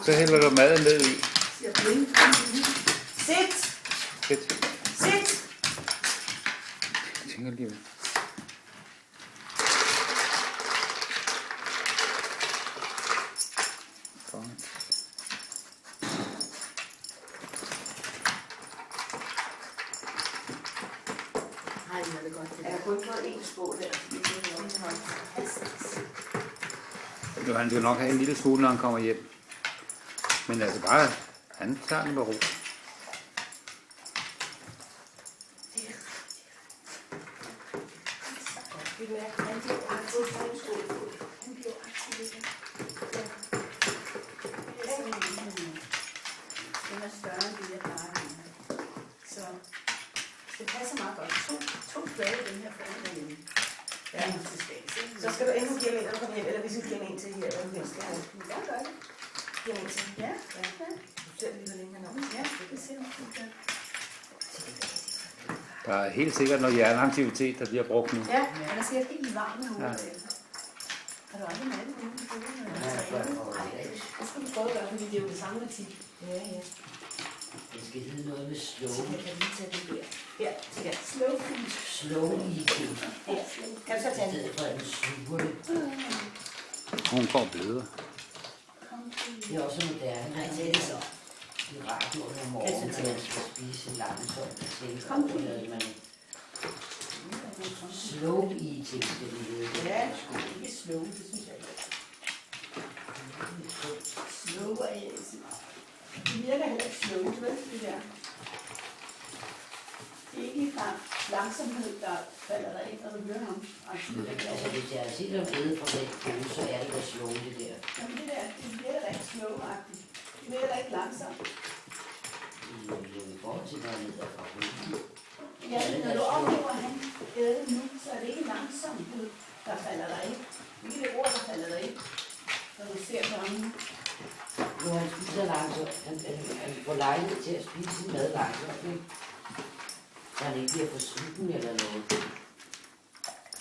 Så hælder du maden ned i. Sæt! Fedt. Sæt! Jeg tænker lige. Godt. Ej, det er det godt. Jeg har kun fået en skål der, fordi det er jo ikke fantastisk. Han vil nok have en lille smule, når han kommer hjem. Men altså bare, han tager den med ro. Vi mærker, at han bliver aktiveret. Han bliver aktiveret. Den er større end det, jeg plejer. Så det passer meget godt. To flade den her foran derhjemme. Ja, til stads. Så skal du enten give mig en, når du kommer hjem, eller hvis du giver mig en til her, eller hvis du skal. Ja, gør det. Giver mig en til. Ja. Du ser lige, hvor længe han er. Ja, det ser du. Der er helt sikkert noget hjerneaktivitet, der bliver brugt nu. Ja, der ser helt varmt ud. Ja. Har du aldrig malet ude i skolen? Nej, det skal du prøve at gøre, fordi det er jo det samme med tit. Ja. Det skal hedde noget med slow. Så jeg kan lige tage det der. Her, så kan slow food. Slow eating. Ja, kan du så tage I det? stedet for, at den sluger det. Hun får bløder. Det er også moderne. Nej, det er det så. I radioen om morgenen, når man skal spise langsomt. Eller man slow eating, det er det. Ja, ikke slow, det synes jeg ikke. Slow er det virker heller ikke slow, vel, det der. Det er ikke fra langsomhed, der falder der ind, når du hører ham. Altså, hvis jeg er set om nede fra den kode, så er det da slow, det der. Jamen det der, det bliver da ikke slow-agtigt. Det bliver da ikke langsomt. I forhold til, når jeg ned fra hovedet. Ja, når du oplever, at han æder nu, så er det ikke langsomhed, der falder dig ind. Det er ikke det ord, der falder dig ind, når du ser på ham nu. Nu han spiser langsomt. Han får lejlighed til at spise sin mad langsomt, ikke? Så han ikke bliver for sulten eller noget.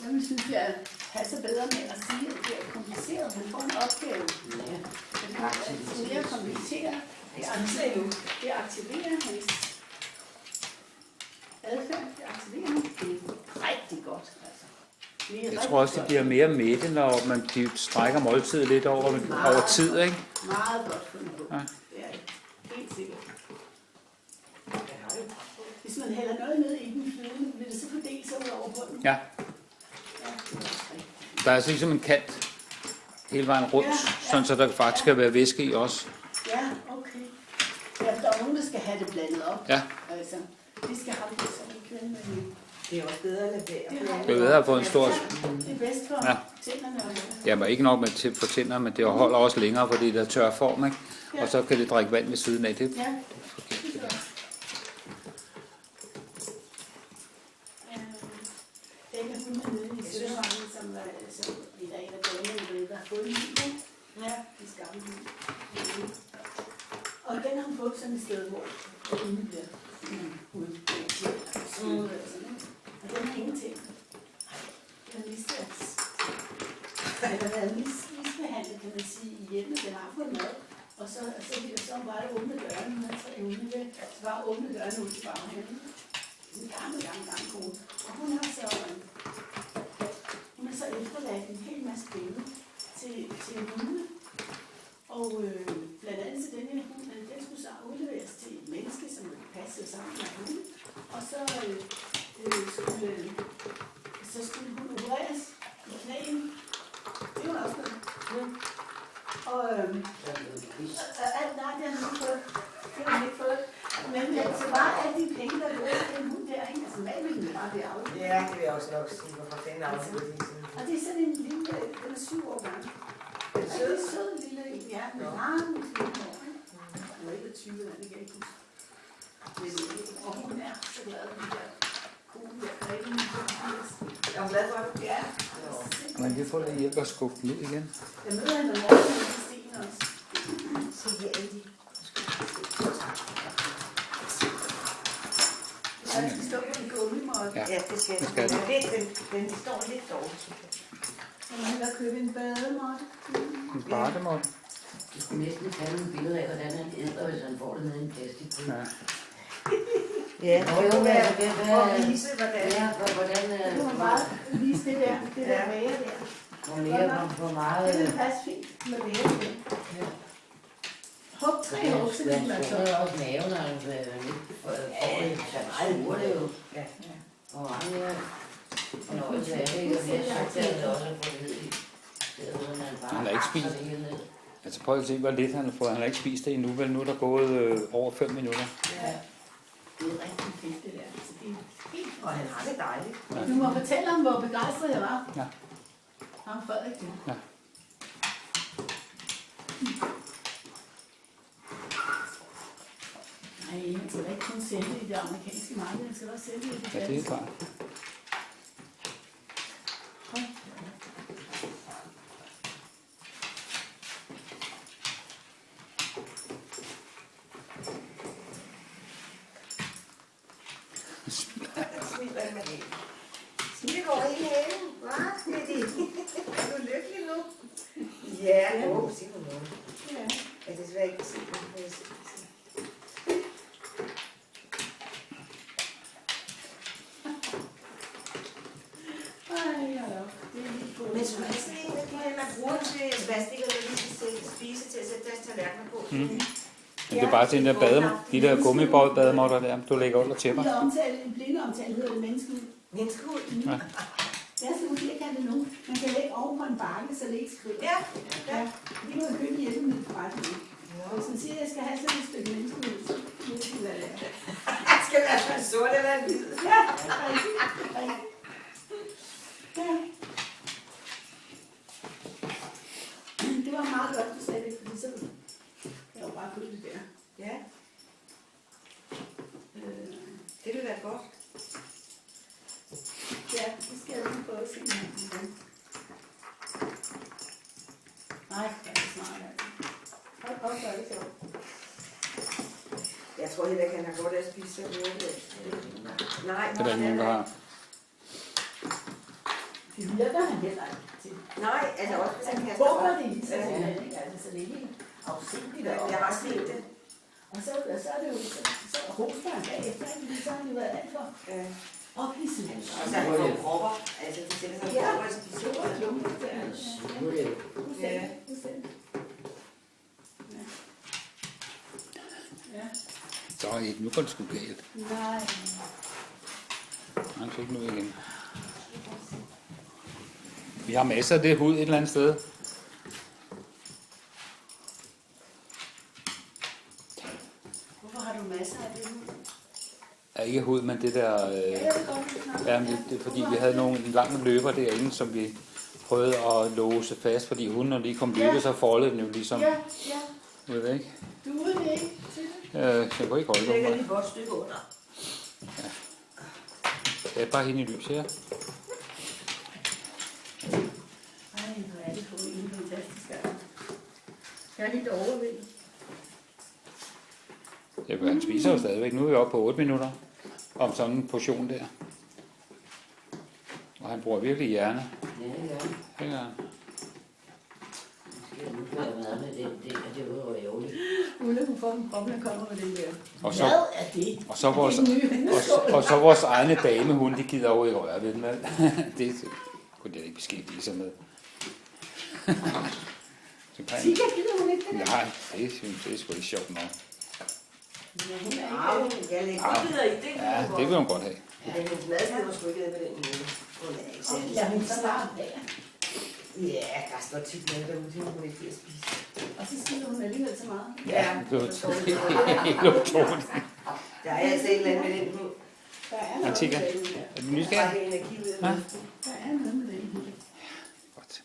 Jeg synes, jeg passer bedre med at sige, at det er kompliceret. Man får en opgave. Ja. Den har mere kompliceret. Det aktiverer hans adfærd. Det aktiverer ham. Det er rigtig godt. Altså. Jeg tror også, det bliver mere mætte, når man strækker måltidet lidt over tid, ikke? Meget godt fundet på. Ja. Det er det. Helt sikkert. Hvis man hælder noget ned i den flydende, vil det så fordele sig ud over bunden? Ja. Ja, det er også rigtigt. Der er altså ligesom en kant hele vejen rundt, sådan så der faktisk skal være væske i også. Ja, okay. Ja, der er nogen, der skal have det blandet op. Ja. Altså, de skal have det som en kvinde med nu. Det er også bedre at lade være. Det er bedre at få en stor... Det er bedst for tænderne. Ja, men ikke nok med til for tænder, men det holder også længere, fordi der er tør form, ikke? Og så kan det drikke vand ved siden af det. Ja, det synes jeg også. Den er hun nede i Søndervangen, som er en af damerne, der har fået en bil. Ja, de skabte bil. Og den har hun fået sådan et sted, hvor inde bliver udbredt og den har ingenting. Den har været misbehandlet, kan man sige, i hjemmet. Den har fået mad. Og så var det åbne døren, så var åbne døren ud til baghaven. En gammel kone. Og hun har så efterladt en hel masse penge til en hunde. Og blandt andet til denne hund, den skulle så udleveres til et menneske, som passede sammen med hunden. Og så skulle hun opereres i knæene. Det var også noget. Og nej, det har hun ikke fået. Det har hun ikke fået. Men så var alle de penge, der lå til den hund der, ikke? Altså malvingen bare det af. Ja, det vil jeg også nok sige, hvorfor fanden afslutte det. Og det er sådan en lille, den er 7 år gammel. Det er sød lille, ja, med lange fine hår, ikke? Den var 21, den kan jeg ikke huske. Og hun er så glad, den der kone der, der er ikke en Er hun glad for det? Ja. Men vi får lidt hjælp at skubbe den ud igen. Jeg møder hende om morgenen i Sten også. Så her er de. Ja, den skal stå på en gummimåtte. Ja, det skal skal den. Den står lidt dårligt. Så man hellere købe en bademåtte. En bademåtte. Du skulle næsten tage nogle billeder af, hvordan han æder, hvis han får det ned i en plastikpose. Ja. Ja, Nå, jo, det altså, er at vise, hvordan... Ja, hvordan Det var meget vise det der bager der. hvor meget... Det vil passe fint med bager der. Ja. Hug 3 hug, så det bliver så også maven, og han bliver lidt for det jo. Ja. Og mange fornøjelse af det, og jeg synes, det også at få det ned i. Han har ikke spist. Altså prøv at se, hvor lidt han har fået. Han har ikke spist det endnu, vel? Nu er der gået over 5 minutter. Ja. Det er rigtig fedt, det der. Så det er fint. Og han har det dejligt. Ja. Du må fortælle ham, hvor begejstret jeg var. Ja. Ham Frederik. Ja. Nej, han skal da ikke kun sælge i det amerikanske marked, han skal også sælge i det Ja, det er klart. Hold Smiler han med hagen. Smiler over hele hagen. Hvad, Kitty? Er du lykkelig nu? Ja, gå. Sig nu noget. Ja. Jeg kan desværre ikke se det. Ej, ja, det er helt godt. Men skulle jeg se en af de her, man bruger til svastik, eller lige skal spise til at sætte deres tallerkener på? Men det er bare til den der de der gummibadematter der, du lægger under tæpper. En blindeomtale hedder det menneskehud. Menneskehud? Ja. Det er sådan firkantet nu. Man kan lægge oven på en bakke, så det ikke skriver. Ja. Ja. Det kan man købe i hjælpemiddel på forretningen. Hvis man siger, at jeg skal have sådan et stykke menneskehud, så ved jeg, hvad det er. Det skal være sådan sort eller en hvid. Ja, rigtigt. Ja. Det var meget godt, du sagde det, fordi så kan jeg jo bare købe det der. Ja, det vil være godt. Ja, det skal jeg lige prøve at se her. Nej, det er det snart. Hold op, hvor er det sjovt. Jeg tror heller ikke, han har godt af at spise så hurtigt. Nej, Det er der ikke nogen, der har. Det virker han heller ikke til. Nej, altså også hvis han Han kaster bummer op. det i sig, ikke? Altså, så det er helt afsindigt. Jeg har set det. Og så er det jo, så hoster han bagefter, ikke? Fordi så har han jo været alt for ophidset. Og så har han propper. Altså, det sætter sig propper i spiser. Det var dumt, det er. Ja. Fuldstændig. Ja. Så nu går det sgu galt. Nej. Han fik nu igen. Vi har masser af det hud et eller andet sted. Hvorfor har du masser af det nu? Ja, ikke hud, men det der... Ja, jeg ved godt, du snakker. Ja, men det er fordi, vi havde nogle lange løber derinde, som vi prøvede at låse fast, fordi hunden, når de kom løbet, så foldede den jo ligesom. Ja, ja. Ved jeg ikke. Du er det ikke til det? Jeg kunne ikke holde Det lægger det. lige et godt stykke under. Det er bare hende i lys her. Ej, hvor er det på en fantastisk gang. Jeg er helt overvældet. Han spiser jo stadigvæk. Nu er vi oppe på 8 minutter om sådan en portion der. Og han bruger virkelig hjerne. Ja, Ikke? nu får jeg været med det var ærgerligt. Ulla, hun får en problem, kommer med den der. Og så, Hvad er det? og så vores, Er det en ny hundeskål? og så vores egne damehund, de gider jo ikke røre ved den, vel? Det kunne jeg ikke beskæftige sig med. Tika, gider hun ikke det der? Nej, det synes jeg er sgu ikke sjovt nok. Ja, hun er Au, ikke... jeg lægger godt videre i det. Ja, det vil hun godt have. Men hendes mad bliver sgu ikke på den måde. Hun er ikke særlig. Ja, hun så varm der. Ja, der står tit noget derude, det må hun ikke lide at spise. Og så siger hun alligevel så meget. Ja, Det er helt utroligt. der er altså et eller andet med den hund. Der er noget Tika, med den der. er du Der nysgerrig? er energi ud af luften. Der er noget med den hund. Godt.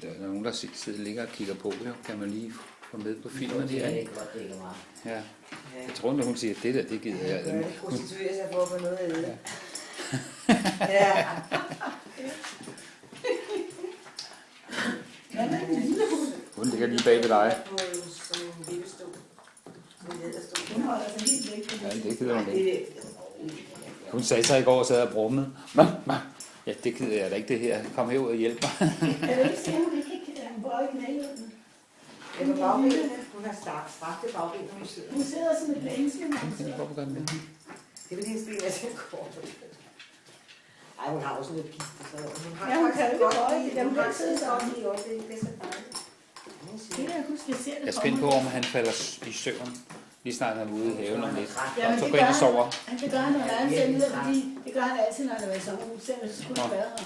Der er nogen, der ligger og kigger på, jo. Kan man lige få med på filmen Det er her? ikke godt, det ikke meget. Ja. Jeg tror, når hun siger, at det der, det gider jeg. Ja, det prostituerer sig for at få noget at æde. Ja. Hvad med den lille hund? Hun ligger lige bag ved dig. På sådan en lille stol. Sådan en læderstol. Hun holder sig helt væk fra Ja, det. det gider hun Det ikke. er Hun sagde sig i går og sad og brummede. Ja, det gider jeg da ikke det her. Kom herud og hjælp mig. Kan du ikke se, at hun ikke kan den på originalen. Det var bagbenene. Hun har strakte bagben, når hun sidder. Hun sidder som et menneske. Hvorfor gør den det? Det er fordi, hendes ben er så kort. Ej, hun har også lidt gift. Så hun har Ja, hun kan jo ikke godt holde det. lide- Hun hun kan har ikke sidde siddet godt sådan. i øjeblikket. Det er så dejligt. Det kan jeg huske, jeg ser det. Jeg er spændt på, om han falder i søvn, lige snart han er ude i haven om lidt. Ja, men Så det går gør ind og sover. han. Det gør han, når han er selv, fordi det gør han altid, når han er ved sommerhus. Selv hvis det skulle være her.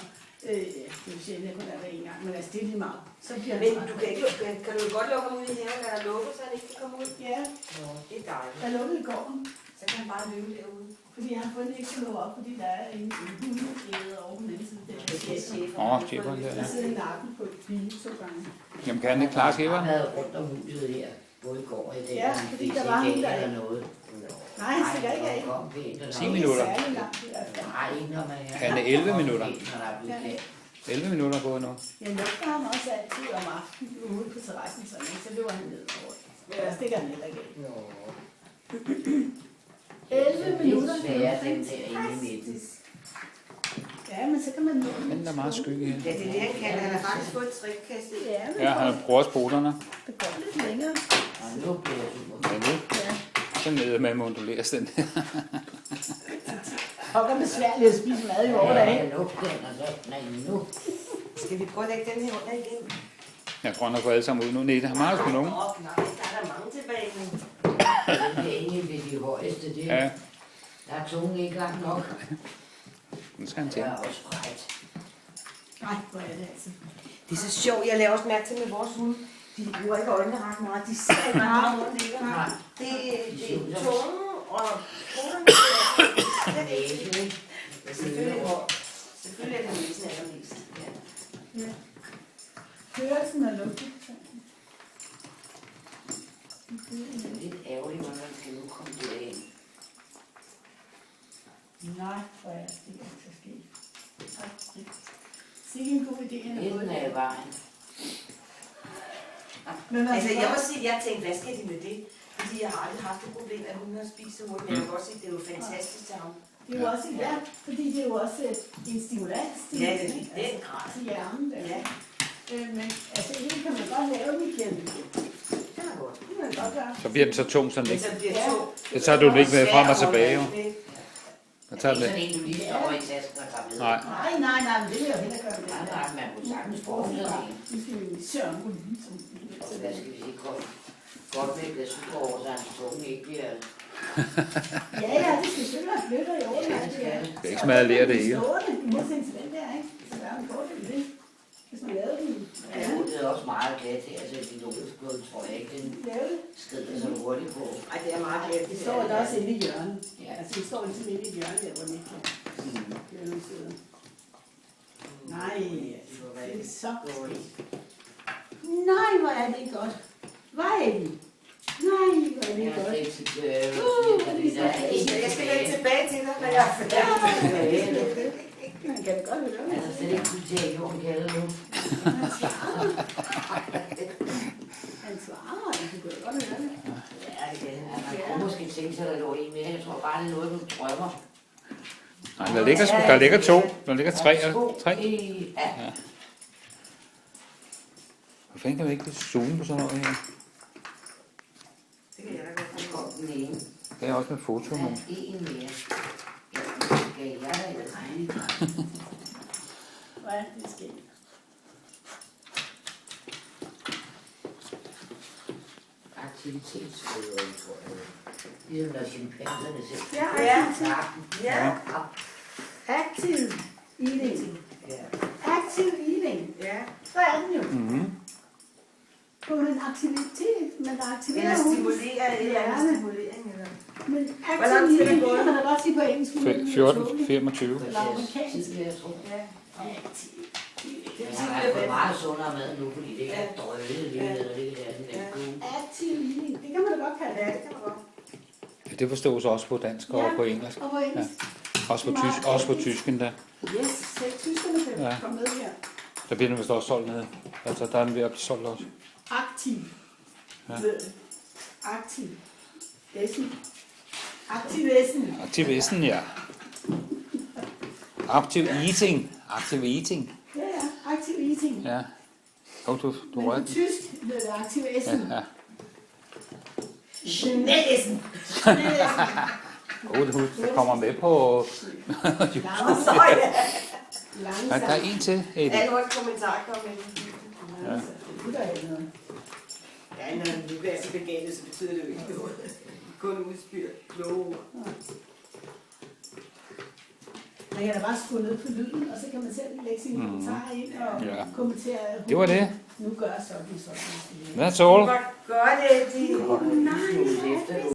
Det vil sige, at jeg kun er der en gang, men altså, det er lige meget. Så bliver han Men træt. du kan, ikke, kan du godt lukke ham ud i haven, når der er lukket, så han ikke kan komme ud? Ja, Nå, det er dejligt. jeg lukkede i går, Så kan han bare løbe derude. fordi jeg har fundet ikke til at lukke op, fordi der er en hundeæde over på den anden side. Det er chefer. Cheferen der, Der sidder i nakken på et bil 2 gange. Jamen kan han ikke klare Han skæberen? har været rundt om huset her, både i går og i dag. Ja, og han fordi fik der sig var ikke en, af der- eller noget. Nej, han stikker ikke af. Kom pænt og 10 noget. minutter. Det er særlig langt i hvert fald. Nej, ikke når man er. Han er 11 minutter. Når der er blevet kaldt. 11 minutter gået nu. Jeg lugter ham også altid om aftenen ude på terrassen, så løber han ned over. Der stikker han heller ikke af. Nå. 11 minutter. Det er svært, den der inde i midten. Ja, men så kan man nå. Men der er meget skygge her. Ja, det er det, han kan. Han har faktisk fået et trikkasse. Ja, men Ja, han bruger også poterne. det går lidt længere. Og nu bliver jeg super. Ja, nu. Ja. Så nede med moduleres den. Og det er svært at spise mad i vores Ja, dage. jeg lugter den, og så nej, nu. Skal vi prøve at lægge den her under igen? Jeg tror, han har fået alle sammen ud nu. Nej, der har meget på nogen. Nej, der er der mange tilbage nu. Den der inde ved de højeste, det Ja, der er tungen ikke langt nok. den skal han Det til. er også frækt. Nej, hvor er det altså. Det er så sjovt. Jeg laver også mærke til med vores hunde. De bruger ikke øjnene ret meget. De ser ikke meget, hvor de ligger. Nej. Det er tungen og hovederne. Næsen, ikke? Selvfølgelig er det næsen allermest. Ja. Ja. Hørelsen er lugtet. Det er lidt ærgerligt, hvordan skal nu komme derind. Nej, hvor er det ikke så skidt. Sikke en god idé, han har Enden er i fået. vejen. Men man Altså, kan jeg må godt- sige, jeg tænkte, hvad skal de med det? Fordi jeg har aldrig haft det problem, at hun har spist så hurtigt. Men jeg kan godt sige, det er jo fantastisk til ham. Det er jo også, ja, fordi det er jo også en stimulans til, Ja, det er i den grad. til hjernen. Der. Ja, Men altså, det kan man godt lave, Michael. det er godt. Det kan man godt gøre. Så bliver den så tung, så den Men ikke... så bliver to. Det tager du den ikke med frem og tilbage, jo. Det Jeg Det tager er den sådan med. en, du lige står i tasken og tager med. Nej. Nej, men det vil jeg hellere gøre. Nej, nej, man kunne sagtens bruge sådan en. Nu skal vi søren på lige som Og hvad skal vi sige, godt med et glas sukker over, så hans tunge ikke bliver... Ja, det skal selvfølgelig være flytter i orden. Ja, det skal det. Det er ikke smadret ler, det hele. I modsætning til den der, ikke? Så der er en fordel i det. Hvis man lavede den. Ja, det er også meget glat her, så de logiske tror jeg ikke, den Lave det. skrider så hurtigt på. Ej, det er meget glædt. Det står der også inde i hjørnet. Ja. Altså, det står ligesom inde i hjørnet, der hvor den ikke hjørnet sidder. Nej, altså, det er så godt. Nej, hvor er det godt. Hvor er det? Nej, hvor er det Jeg har godt. ikke til fordi der er ikke Jeg skal vende tilbage. tilbage til dig, når jeg er færdig. Man kan da godt høre det. Altså, slet ikke kunne tage jorden kalde nu. Han svarer. Han svarer, du kan da godt høre det. Ja, det kan han. Han kunne måske tænke sig, at der lå en mere. Jeg tror bare, det er noget, du drømmer. Nej, der ligger to. Der ligger tre. Ja. Hvor fanden kan vi ikke zoome på sådan noget her? Det kan jeg da godt. Der kom den ene. Det er også med foto. Der er Men... en mere. Ja, skal jeg da ellers sige? Hvor er det sket? Aktivitetsrådet, tror jeg. Ligesom når chimpanserne selv. Ja, Ja. Ja. Ja. Active eating. Ja. Active eating. Ja. Så er den jo. Mm-hmm. På en aktivitet, men der aktiverer Eller hun. stimulere, eller andet stimulering, eller... Men Hvor lang active tid er det eating, gået? det kan man da godt sige på engelsk. 14, 25. Eller amerikansk. Tidligere, tror jeg. Ja. Active Det vil Jeg sige, har det fået er meget sundere mad nu, fordi det ikke er drølet lige eller det er sådan Ja. lidt gul. Active eating, det kan man da godt kalde Ja, det. det kan man godt. Ja, det forstås også på dansk og på engelsk. Og på engelsk. Også på tysken der. Yes, selv tyskerne kan Ja. komme med her. Der bliver den vist også solgt nede. Altså, der er den ved at blive solgt også. Aktiv. Ja. Aktiv. Essen. Aktiv essen. Aktivisten, ja. Active eating. Active eating. Ja, ja. Aktiv eating. Ja. du Men på rører den. tysk hedder det aktiv S'en. Ja. Schnellessen. Du kommer med på... Langsomt. Så ja. Ja, der er en til, Eddie. Alle vores kommentarer kom ind. Det er ikke noget. Ja, når vi er så begavet, så betyder det jo ikke noget. Kun udspyr kloge ord. Man kan da bare skrue ned på lyden, og så kan man selv lægge sine kommentarer ind og Ja. kommentere. Det var det. Nu gør sådan. That's all. Det var godt, Eddie. Nu efter